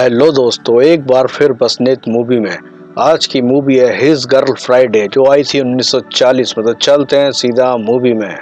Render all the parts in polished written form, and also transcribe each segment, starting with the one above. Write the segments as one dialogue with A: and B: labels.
A: Hello दोस्तों, एक बार फिर बसनेत मूवी में। आज की मूवी है हिज गर्ल फ्राइडे, जो आई थी 1940 में। तो चलते हैं सीधा मूवी में।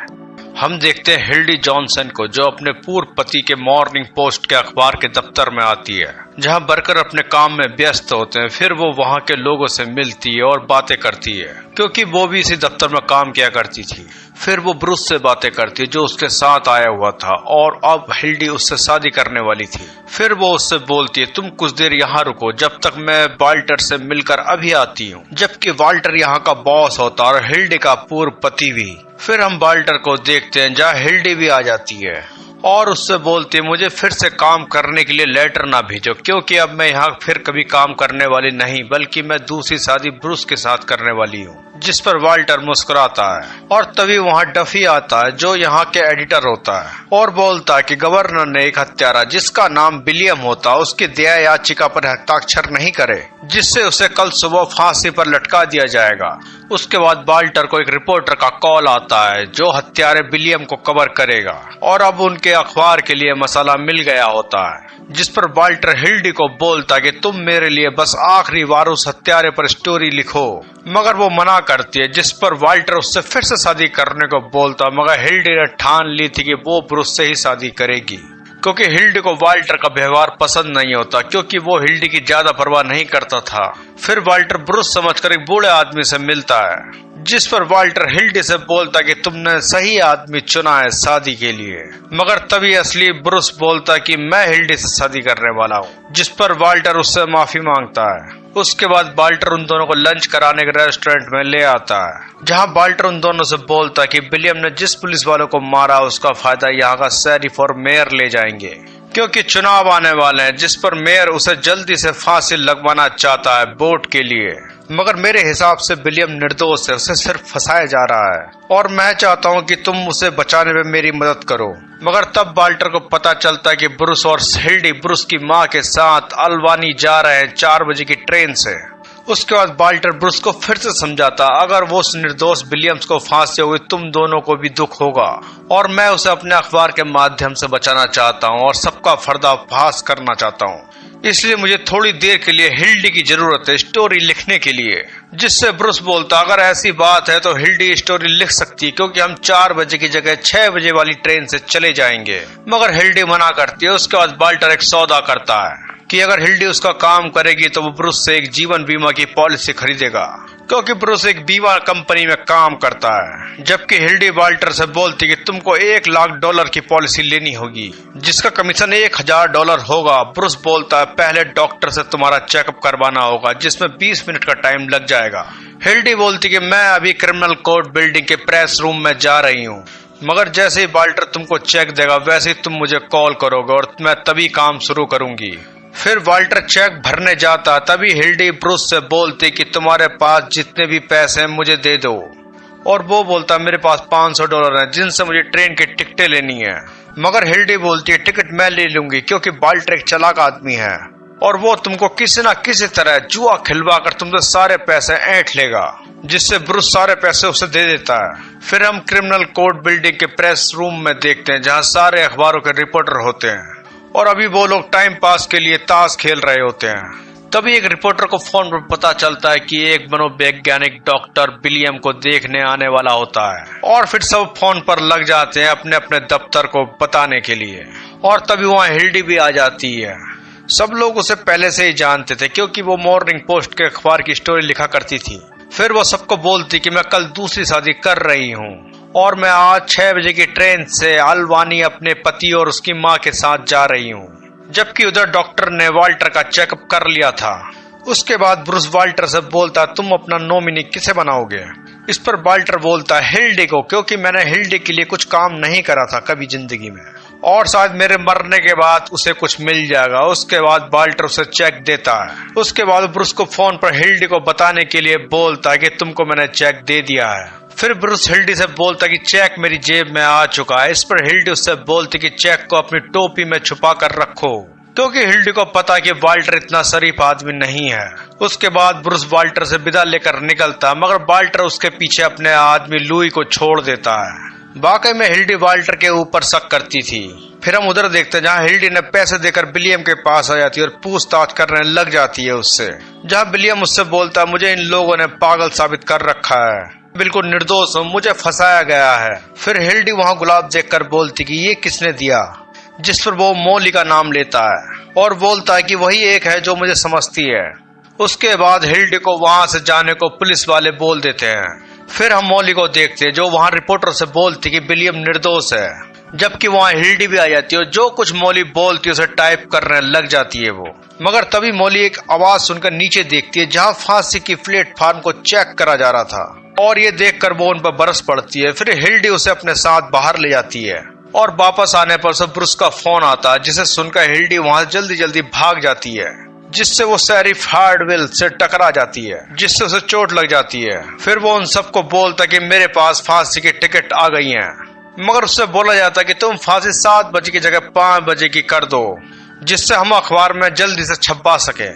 B: हम देखते हैं हिल्डी जॉनसन को, जो अपने पूर्व पति के मॉर्निंग पोस्ट के अखबार के दफ्तर में आती है, जहां वर्कर अपने काम में व्यस्त होते हैं। फिर वो वहां के लोगों से मिलती है और बातें करती है, क्योंकि वो भी इसी दफ्तर में काम किया करती थी। फिर वो ब्रूस से बातें करती है, जो उसके साथ आया हुआ था, और अब हिल्डी उससे शादी करने वाली थी। फिर वो उससे बोलती है, तुम कुछ देर यहाँ रुको, जब तक मैं वाल्टर से मिलकर अभी आती हूँ। जबकि वाल्टर यहाँ का बॉस होता है और हिल्डी का पूर्व पति भी। फिर हम वाल्टर को देखते हैं, जहाँ हिल्डी भी आ जाती है और उससे बोलती है, मुझे फिर से काम करने के लिए लेटर ना भेजो, क्योंकि अब मैं यहाँ फिर कभी काम करने वाली नहीं, बल्कि मैं दूसरी शादी ब्रूस के साथ करने वाली हूँ। जिस पर वाल्टर मुस्कुराता है, और तभी वहाँ डफी आता है, जो यहाँ के एडिटर होता है, और बोलता है कि गवर्नर ने एक हत्यारा जिसका नाम विलियम होता, उसकी दया याचिका पर हस्ताक्षर नहीं करे, जिससे उसे कल सुबह फांसी पर लटका दिया जाएगा। उसके बाद वाल्टर को एक रिपोर्टर का कॉल आता है, जो हत्यारे विलियम को कवर करेगा, और अब उनके अखबार के लिए मसाला मिल गया होता है। जिस पर वाल्टर हिल्डी को बोलता है कि तुम मेरे लिए बस आखिरी बार उस हत्यारे पर स्टोरी लिखो, मगर वो मना करती है। जिस पर वाल्टर उससे फिर से शादी करने को बोलता, मगर हिल्डी ने ठान ली थी कि वो ब्रूस से ही शादी करेगी, क्योंकि हिल्डी को वाल्टर का व्यवहार पसंद नहीं होता, क्योंकि वो हिल्डी की ज्यादा परवाह नहीं करता था। फिर वाल्टर ब्रूस समझकर एक बूढ़े आदमी से मिलता है, जिस पर वाल्टर हिल्डी से बोलता कि तुमने सही आदमी चुना है शादी के लिए। मगर तभी असली ब्रूस बोलता कि मैं हिल्डी से शादी करने वाला हूँ, जिस पर वाल्टर उससे माफी मांगता है। उसके बाद वाल्टर उन दोनों को लंच कराने के रेस्टोरेंट में ले आता है, जहां वाल्टर उन दोनों से बोलता कि विलियम ने जिस पुलिस वालों को मारा, उसका फायदा यहाँ का शेरिफ और मेयर ले जाएंगे, क्योंकि चुनाव आने वाले हैं। जिस पर मेयर उसे जल्दी से फांसी लगवाना चाहता है वोट के लिए, मगर मेरे हिसाब से विलियम निर्दोष है, उसे सिर्फ फंसाया जा रहा है, और मैं चाहता हूँ कि तुम उसे बचाने में मेरी मदद करो। मगर तब वाल्टर को पता चलता है कि ब्रूस और हिल्डी ब्रूस की माँ के साथ अल्बानी जा रहे हैं 4 बजे की ट्रेन से। उसके बाद वाल्टर ब्रूस को फिर से समझाता, अगर वो उस निर्दोष विलियम्स को फांसी हुई, तुम दोनों को भी दुख होगा, और मैं उसे अपने अखबार के माध्यम से बचाना चाहता हूँ और सबका पर्दाफाश करना चाहता हूँ। इसलिए मुझे थोड़ी देर के लिए हिल्डी की जरूरत है स्टोरी लिखने के लिए। जिससे ब्रूस बोलता, अगर ऐसी बात है तो हिल्डी स्टोरी लिख सकती है, क्योंकि हम 4 बजे की जगह 6 बजे वाली ट्रेन से चले जाएंगे। मगर हिल्डी मना करती है। उसके बाद वाल्टर एक सौदा करता है कि अगर हिल्डी उसका काम करेगी तो वो ब्रूस से एक जीवन बीमा की पॉलिसी खरीदेगा, क्योंकि ब्रूस एक बीमा कंपनी में काम करता है। जबकि हिल्डी वाल्टर से बोलती कि तुमको $1,00,000 की पॉलिसी लेनी होगी, जिसका कमीशन $1,000 होगा। ब्रूस बोलता है, पहले डॉक्टर से तुम्हारा चेकअप करवाना होगा, जिसमें 20 मिनट का टाइम लग जाएगा। हिल्डी बोलती कि मैं अभी क्रिमिनल कोर्ट बिल्डिंग के प्रेस रूम में जा रही हूँ, मगर जैसे ही वाल्टर तुमको चेक देगा, वैसे ही तुम मुझे कॉल करोगे और मैं तभी काम शुरू करूंगी। फिर वाल्टर चेक भरने जाता, तभी हिल्डी ब्रूस से बोलती कि तुम्हारे पास जितने भी पैसे हैं मुझे दे दो, और वो बोलता मेरे पास $500 हैं, जिनसे मुझे ट्रेन की टिकटें लेनी है। मगर हिल्डी बोलती है, टिकट मैं ले लूंगी, क्योंकि वाल्टर एक चालाक आदमी है, और वो तुमको किसी न किसी तरह जुआ खिलवा कर तुमसे सारे पैसे ऐंठ लेगा। जिससे ब्रूस सारे पैसे उसे दे देता है। फिर हम क्रिमिनल कोर्ट बिल्डिंग के प्रेस रूम में देखते हैं, जहाँ सारे अखबारों के रिपोर्टर होते हैं, और अभी वो लोग टाइम पास के लिए ताश खेल रहे होते हैं। तभी एक रिपोर्टर को फोन पर पता चलता है कि एक मनोवैज्ञानिक डॉक्टर विलियम को देखने आने वाला होता है, और फिर सब फोन पर लग जाते हैं अपने अपने दफ्तर को बताने के लिए। और तभी वहाँ हिल्डी भी आ जाती है। सब लोग उसे पहले से ही जानते थे, क्योंकि वो मॉर्निंग पोस्ट के अखबार की स्टोरी लिखा करती थी। फिर वो सबको बोलती कि मैं कल दूसरी शादी कर रही हूँ, और मैं आज 6 बजे की ट्रेन से अल्बानी अपने पति और उसकी माँ के साथ जा रही हूँ। जबकि उधर डॉक्टर ने वाल्टर का चेकअप कर लिया था। उसके बाद ब्रूस वाल्टर से बोलता, तुम अपना नॉमिनी किसे बनाओगे? इस पर वाल्टर बोलता, हिल्डी को, क्योंकि मैंने हिल्डी के लिए कुछ काम नहीं करा था कभी जिंदगी में, और शायद मेरे मरने के बाद उसे कुछ मिल जाएगा। उसके बाद वाल्टर उसे चेक देता है। उसके बाद ब्रूस को फोन पर हिल्डी को बताने के लिए बोलता है कि तुमको मैंने चेक दे दिया है। फिर ब्रूस हिल्डी से बोलता कि चेक मेरी जेब में आ चुका है। इस पर हिल्डी उससे बोलती कि चेक को अपनी टोपी में छुपा कर रखो, क्योंकि हिल्डी को पता कि वाल्टर इतना शरीफ आदमी नहीं है। उसके बाद ब्रूस वाल्टर से विदा लेकर निकलता, मगर वाल्टर उसके पीछे अपने आदमी लुई को छोड़ देता है। वाकई में हिल्डी वाल्टर के ऊपर शक करती थी। फिर हम उधर देखते हैं जहाँ हिल्डी ने पैसे देकर विलियम के पास आ जाती है और पूछताछ करने लग जाती है उससे, जहाँ विलियम उससे बोलता है मुझे इन लोगों ने पागल साबित कर रखा है, बिल्कुल निर्दोष हूँ, मुझे फंसाया गया है। फिर हिल्डी वहाँ गुलाब देखकर बोलती कि ये किसने दिया, जिस पर वो मॉली का नाम लेता है और बोलता है कि वही एक है जो मुझे समझती है। उसके बाद हिल्डी को वहां से जाने को पुलिस वाले बोल देते हैं। फिर हम मॉली को देखते हैं जो वहां रिपोर्टर से बोलती कि विलियम निर्दोष है, जबकि वहां हिल्डी भी आ जाती है और जो कुछ मॉली बोलती है उसे टाइप करने लग जाती है वो। मगर तभी मॉली एक आवाज सुनकर नीचे देखती है जहां फांसी की प्लेटफॉर्म को चेक करा जा रहा था और ये देखकर वो उन पर बरस पड़ती है। फिर हिल्डी उसे अपने साथ बाहर ले जाती है और वापस आने पर उसे ब्रूस का फोन आता है, जिसे सुनकर हिल्डी वहां जल्दी जल्दी भाग जाती है, जिससे वो शेरिफ हार्डविल से टकरा जाती है, जिससे उसे चोट लग जाती है। फिर वो उन सबको बोलता कि मेरे पास फांसी की टिकट आ गई है, मगर उससे बोला जाता कि तुम फांसी 7 बजे की जगह 5 बजे की कर दो, जिससे हम अखबार में जल्दी से छपवा सके।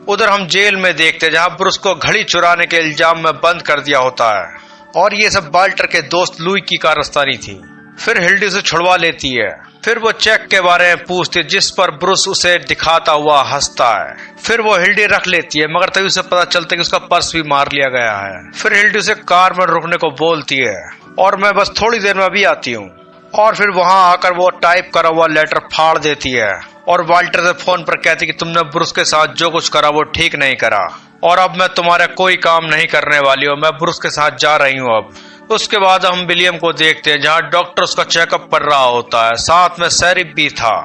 B: उधर हम जेल में देखते जहाँ ब्रूस को घड़ी चुराने के इल्जाम में बंद कर दिया होता है और ये सब वाल्टर के दोस्त लुई की कारस्तानी थी। फिर हिल्डी उसे छुड़वा लेती है। फिर वो चेक के बारे में पूछती है जिस पर ब्रूस उसे दिखाता हुआ हंसता है। फिर वो हिल्डी रख लेती है, मगर तभी उसे पता चलता है कि उसका पर्स भी मार लिया गया है। फिर हिल्डी उसे कार में रुकने को बोलती है और मैं बस थोड़ी देर में अभी आती हूँ। और फिर वहां आकर वो टाइप करा हुआ लेटर फाड़ देती है और वाल्टर से फोन पर कहती कि तुमने ब्रूस के साथ जो कुछ करा वो ठीक नहीं करा और अब मैं तुम्हारा कोई काम नहीं करने वाली हूँ, मैं ब्रूस के साथ जा रही हूँ अब। उसके बाद हम विलियम को देखते हैं जहाँ डॉक्टर उसका चेकअप कर रहा होता है, साथ में शेरिफ भी था।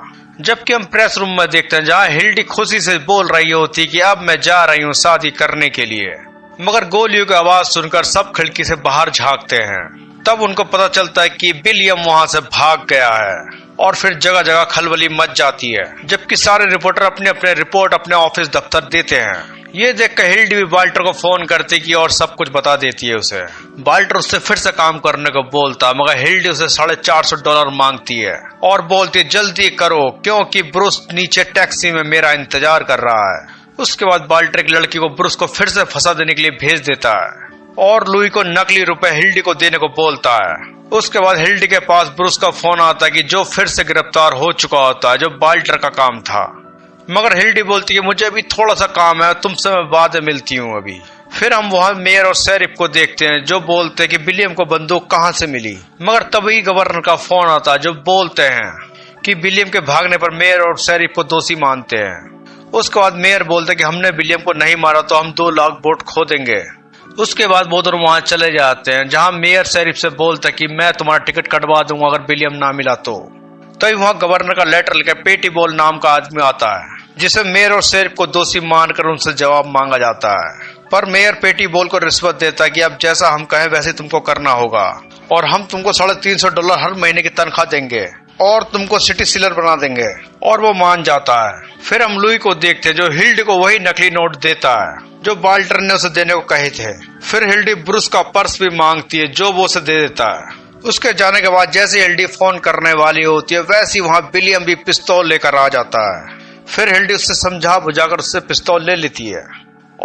B: जबकि हम प्रेस रूम में देखते हैं जहाँ हिल्डी खुशी से बोल रही होती कि अब मैं जा रही हूँ शादी करने के लिए, मगर गोलियों की आवाज सुनकर सब खिड़की से बाहर झांकते हैं। तब उनको पता चलता है कि विलियम वहां से भाग गया है और फिर जगह जगह खलबली मच जाती है, जबकि सारे रिपोर्टर अपने अपने रिपोर्ट अपने ऑफिस दफ्तर देते हैं। ये देखकर हिल्डी भी वाल्टर को फोन करती कि और सब कुछ बता देती है उसे। वाल्टर उससे फिर से काम करने को बोलता, मगर हिल्डी उसे $450 मांगती है और बोलती है जल्दी करो क्योंकि ब्रूस नीचे टैक्सी में मेरा इंतजार कर रहा है। उसके बाद वाल्टर एक लड़की को ब्रूस को फिर से फंसा देने के लिए भेज देता है और लुई को नकली रुपए हिल्डी को देने को बोलता है। उसके बाद हिल्डी के पास ब्रूस का फोन आता है कि जो फिर से गिरफ्तार हो चुका होता है, जो वाल्टर का काम था। मगर हिल्डी बोलती है मुझे अभी थोड़ा सा काम है, तुमसे मैं बाद में मिलती हूँ अभी। फिर हम वहाँ मेयर और शेरिफ को देखते हैं जो बोलते हैं कि विलियम को बंदूक कहाँ से मिली। मगर तभी गवर्नर का फोन आता है जो बोलते हैं कि विलियम के भागने पर मेयर और शेरिफ को दोषी मानते हैं। उसके बाद मेयर बोलते कि हमने विलियम को नहीं मारा तो हम 2 लाख वोट खो देंगे। उसके बाद वो दोनों वहां चले जाते हैं जहां मेयर शेरिफ से बोलता कि मैं तुम्हारा टिकट कटवा दूंगा अगर विलियम ना मिला तो। तभी वहां गवर्नर का लेटर लेकर पेटी बॉल नाम का आदमी आता है, जिसे मेयर और शेरिफ को दोषी मानकर उनसे जवाब मांगा जाता है। पर मेयर पेटी बॉल को रिश्वत देता है कि अब जैसा हम कहें वैसे तुमको करना होगा और हम तुमको $350 हर महीने की तनख्वाह देंगे और तुमको सिटी सीलर बना देंगे। और वो मान जाता है। फिर हम लुई को देखते हैं जो हिल्डी को वही नकली नोट देता है जो वाल्टर ने उसे देने को कहे थे। फिर हिल्डी ब्रूस का पर्स भी मांगती है जो वो उसे दे देता है। उसके जाने के बाद जैसे हिल्डी फोन करने वाली होती है वैसे वहां विलियम भी पिस्तौल लेकर आ जाता है। फिर हिल्डी उससे समझा बुझाकर उससे पिस्तौल ले लेती है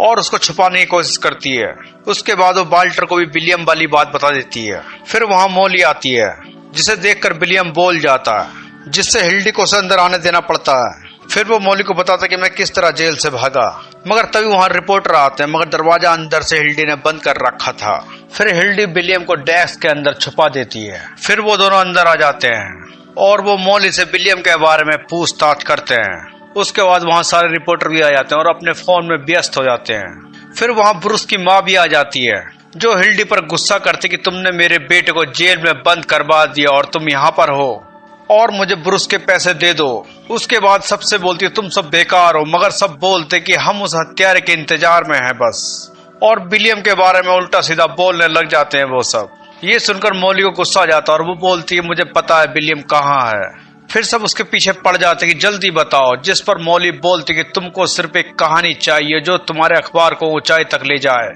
B: और उसको छुपाने की कोशिश करती है। उसके बाद वो वाल्टर को भी विलियम वाली बात बता देती है। फिर वहां मॉली आती है जिसे देखकर विलियम बोल जाता है, जिससे हिल्डी को उसे अंदर आने देना पड़ता है। फिर वो मॉली को बताता कि मैं किस तरह जेल से भागा। मगर तभी वहां रिपोर्टर आते हैं, मगर दरवाजा अंदर से हिल्डी ने बंद कर रखा था। फिर हिल्डी विलियम को डेस्क के अंदर छुपा देती है। फिर वो दोनों अंदर आ जाते हैं और वो मॉली से विलियम के बारे में पूछताछ करते हैं। उसके बाद वहां सारे रिपोर्टर भी आ जाते हैं और अपने फोन में व्यस्त हो जाते हैं। फिर वहां ब्रूस की माँ भी आ जाती है जो हिल्डी पर गुस्सा करती कि तुमने मेरे बेटे को जेल में बंद करवा दिया और तुम यहाँ पर हो और मुझे ब्रूस के पैसे दे दो। उसके बाद सबसे बोलती है तुम सब बेकार हो, मगर सब बोलते कि हम उस हत्यारे के इंतजार में हैं बस। और विलियम के बारे में उल्टा सीधा बोलने लग जाते हैं वो सब। ये सुनकर मॉली को गुस्सा आ जाता है और वो बोलती है मुझे पता है विलियम कहाँ है। फिर सब उसके पीछे पड़ जाते कि जल्दी बताओ, जिस पर मॉली बोलती कि तुमको सिर्फ एक कहानी चाहिए जो तुम्हारे अखबार को ऊंचाई तक ले जाए,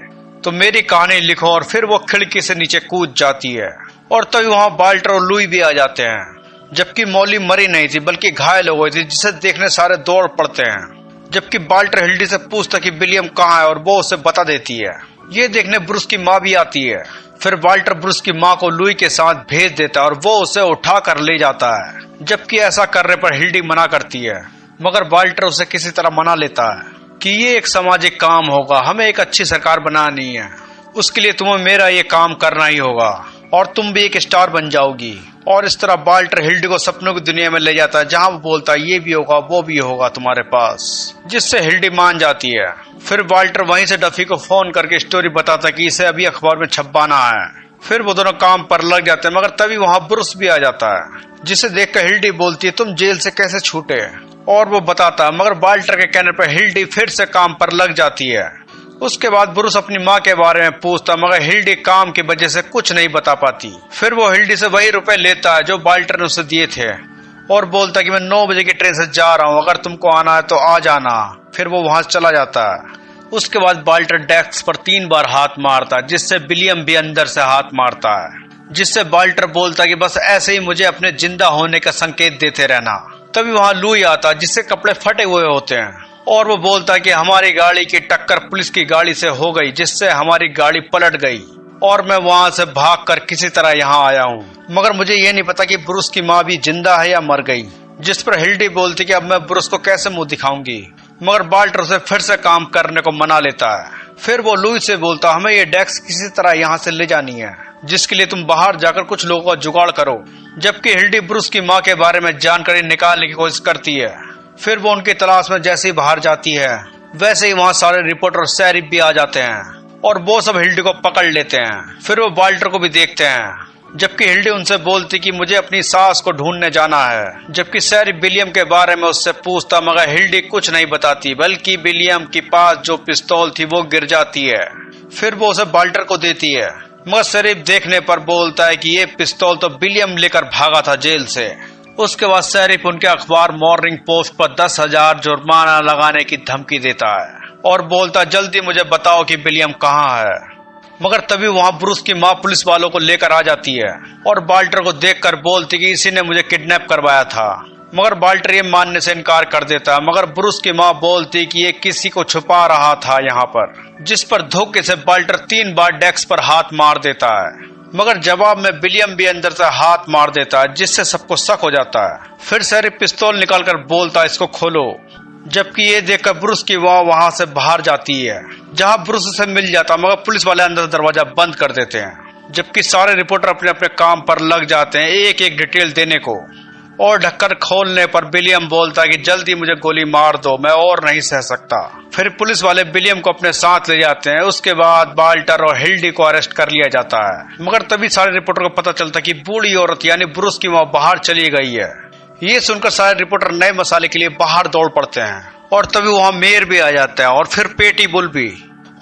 B: तो मेरी कहानी लिखो। और फिर वो खिड़की से नीचे कूद जाती है और तभी वहां वाल्टर और लुई भी आ जाते हैं, जबकि मॉली मरी नहीं थी बल्कि घायल हो गई थी, जिसे देखने सारे दौड़ पड़ते हैं। जबकि वाल्टर हिल्डी से पूछता कि विलियम कहाँ है और वो उसे बता देती है। ये देखने ब्रूस की माँ भी आती है, फिर वाल्टर ब्रूस की माँ को लुई के साथ भेज देता है और वो उसे उठा कर ले जाता है, जबकि ऐसा करने पर हिल्डी मना करती है, मगर वाल्टर उसे किसी तरह मना लेता है कि ये एक सामाजिक काम होगा, हमें एक अच्छी सरकार बनानी है, उसके लिए तुम्हें मेरा ये काम करना ही होगा और तुम भी एक स्टार बन जाओगी। और इस तरह वाल्टर हिल्डी को सपनों की दुनिया में ले जाता है, जहां वो बोलता है ये भी होगा वो भी होगा तुम्हारे पास, जिससे हिल्डी मान जाती है। फिर वाल्टर वहीं से डफी को फोन करके स्टोरी बताता है कि इसे अभी अखबार में छपवाना है। फिर वो दोनों काम पर लग जाते हैं, मगर तभी वहां ब्रूस भी आ जाता है, जिसे देखकर हिल्डी बोलती है तुम जेल से कैसे छूटे, और वो बताता है, मगर वाल्टर के कहने पर हिल्डी फिर से काम पर लग जाती है। उसके बाद ब्रूस अपनी माँ के बारे में पूछता, मगर हिल्डी काम की वजह से कुछ नहीं बता पाती। फिर वो हिल्डी से वही रुपए लेता है जो वाल्टर ने उसे दिए थे और बोलता कि मैं 9 बजे की ट्रेन से जा रहा हूँ, अगर तुमको आना है तो आ जाना। फिर वो वहां से चला जाता है। उसके बाद वाल्टर डेस्क पर 3 बार हाथ मारता है, जिससे विलियम भी अंदर से हाथ मारता है, जिससे वाल्टर बोलता कि बस ऐसे ही मुझे अपने जिंदा होने का संकेत देते रहना। तभी वहां लुई आता है, जिससे कपड़े फटे हुए होते हैं, और वो बोलता है कि हमारी गाड़ी की टक्कर पुलिस की गाड़ी से हो गई, जिससे हमारी गाड़ी पलट गई और मैं वहां से भागकर किसी तरह यहाँ आया हूँ, मगर मुझे ये नहीं पता कि ब्रूस की माँ भी जिंदा है या मर गई। जिस पर हिल्डी बोलती कि अब मैं ब्रूस को कैसे मुंह दिखाऊंगी, मगर वाल्टर उसे फिर से काम करने को मना लेता है। फिर वो लुई से बोलता हमें ये डेस्क किसी तरह यहाँ से ले जानी है, जिसके लिए तुम बाहर जाकर कुछ लोगों का जुगाड़ करो। जबकि हिल्डी ब्रूस की माँ के बारे में जानकारी निकालने की कोशिश करती है। फिर वो उनकी तलाश में जैसे ही बाहर जाती है, वैसे ही वहाँ सारे रिपोर्टर और शरीफ भी आ जाते हैं और वो सब हिल्डी को पकड़ लेते हैं। फिर वो वाल्टर को भी देखते हैं, जबकि हिल्डी उनसे बोलती कि मुझे अपनी सास को ढूंढने जाना है। जबकि शरीफ विलियम के बारे में उससे पूछता, मगर हिल्डी कुछ नहीं बताती, बल्कि विलियम के पास जो पिस्तौल थी वो गिर जाती है। फिर वो उसे वाल्टर को देती है, मगर शरीफ देखने पर बोलता है कि ये पिस्तौल तो विलियम लेकर भागा था जेल से। उसके बाद शरीफ उनके अखबार मॉर्निंग पोस्ट पर 10,000 जुर्माना लगाने की धमकी देता है और बोलता जल्दी मुझे बताओ कि विलियम कहाँ है। मगर तभी वहां ब्रूस की माँ पुलिस वालों को लेकर आ जाती है और वाल्टर को देखकर बोलती कि इसी ने मुझे किडनैप करवाया था, मगर वाल्टर ये मानने से इनकार कर देता है। मगर ब्रूस की माँ बोलती कि ये किसी को छुपा रहा था यहाँ पर, जिस पर धोखे से वाल्टर 3 बार डेस्क पर हाथ मार देता है, मगर जवाब में विलियम भी अंदर से हाथ मार देता है, जिससे सबको शक हो जाता है। फिर शरीफ पिस्तौल निकालकर बोलता है इसको खोलो, जबकि ये देखकर ब्रूस की माँ वहां से बाहर जाती है, जहां ब्रूस से मिल जाता, मगर पुलिस वाले अंदर दरवाजा बंद कर देते हैं। जबकि सारे रिपोर्टर अपने अपने काम पर लग जाते हैं एक एक डिटेल देने को, और ढक्कन खोलने पर विलियम बोलता है कि जल्दी मुझे गोली मार दो, मैं और नहीं सह सकता। फिर पुलिस वाले विलियम को अपने साथ ले जाते हैं। उसके बाद वाल्टर और हिल्डी को अरेस्ट कर लिया जाता है, मगर तभी सारे रिपोर्टर को पता चलता कि बूढ़ी औरत यानी ब्रूस की माँ बाहर चली गई है। ये सुनकर सारे रिपोर्टर नए मसाले के लिए बाहर दौड़ पड़ते हैं, और तभी वहाँ मेयर भी आ जाता है और फिर पेटी बुल भी।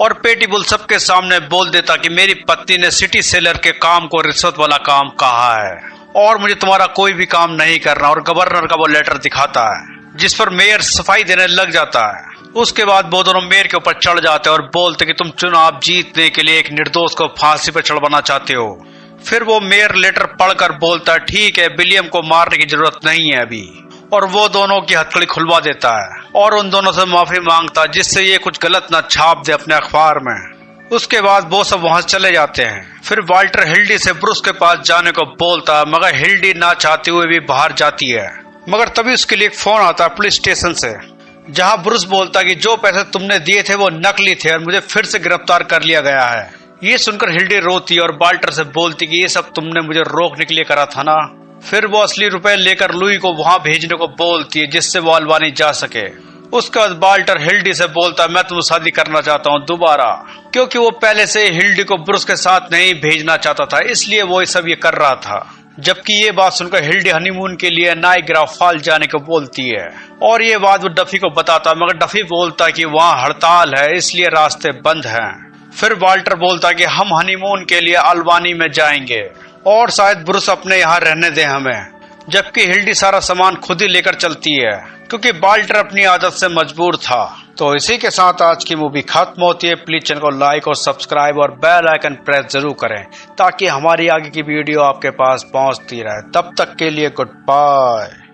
B: और पेटी बुल सबके सामने बोल देता कि मेरी पत्नी ने सिटी सेलर के काम को रिश्वत वाला काम कहा है और मुझे तुम्हारा कोई भी काम नहीं करना, और गवर्नर का वो लेटर दिखाता है, जिस पर मेयर सफाई देने लग जाता है। उसके बाद वो दोनों मेयर के ऊपर चढ़ जाते हैं और बोलते कि तुम चुनाव जीतने के लिए एक निर्दोष को फांसी पर चढ़वाना चाहते हो। फिर वो मेयर लेटर पढ़कर बोलता है ठीक है, विलियम को मारने की जरूरत नहीं है अभी, और वो दोनों की हथकड़ी खुलवा देता है और उन दोनों से माफी मांगता है, जिससे ये कुछ गलत न छाप दे अपने अखबार में। उसके बाद वो सब वहां चले जाते हैं। फिर वाल्टर हिल्डी से ब्रूस के पास जाने को बोलता है, मगर हिल्डी ना चाहते हुए भी बाहर जाती है। मगर तभी उसके लिए एक फोन आता है पुलिस स्टेशन से, जहां ब्रूस बोलता है कि जो पैसे तुमने दिए थे वो नकली थे और मुझे फिर से गिरफ्तार कर लिया गया है। ये सुनकर हिल्डी रोती और वाल्टर से बोलती कि ये सब तुमने मुझे रोकने के लिए करा था ना। फिर वो असली रुपए लेकर लुई को वहां भेजने को बोलती है, जिससे वो अल्बानी जा सके। उसके बाद वाल्टर हिल्डी से बोलता है मैं तुमसे शादी करना चाहता हूँ दोबारा, क्योंकि वो पहले से हिल्डी को ब्रूस के साथ नहीं भेजना चाहता था, इसलिए वो सब ये कर रहा था। जबकि ये बात सुनकर हिल्डी हनीमून के लिए नाइग्रा फॉल जाने को बोलती है, और ये बात वो डफी को बताता, मगर डफी बोलता कि वहाँ हड़ताल है इसलिए रास्ते बंद हैं। फिर वाल्टर बोलता कि हम हनीमून के लिए अल्बानी में जाएंगे और शायद ब्रूस अपने यहाँ रहने दे हमें। जबकि हिल्डी सारा सामान खुद ही लेकर चलती है, क्योंकि वाल्टर अपनी आदत से मजबूर था। तो इसी के साथ आज की मूवी खत्म होती है। प्लीज चैनल को लाइक और सब्सक्राइब और बेल आइकन प्रेस जरूर करें, ताकि हमारी आगे की वीडियो आपके पास पहुंचती रहे। तब तक के लिए गुड बाय।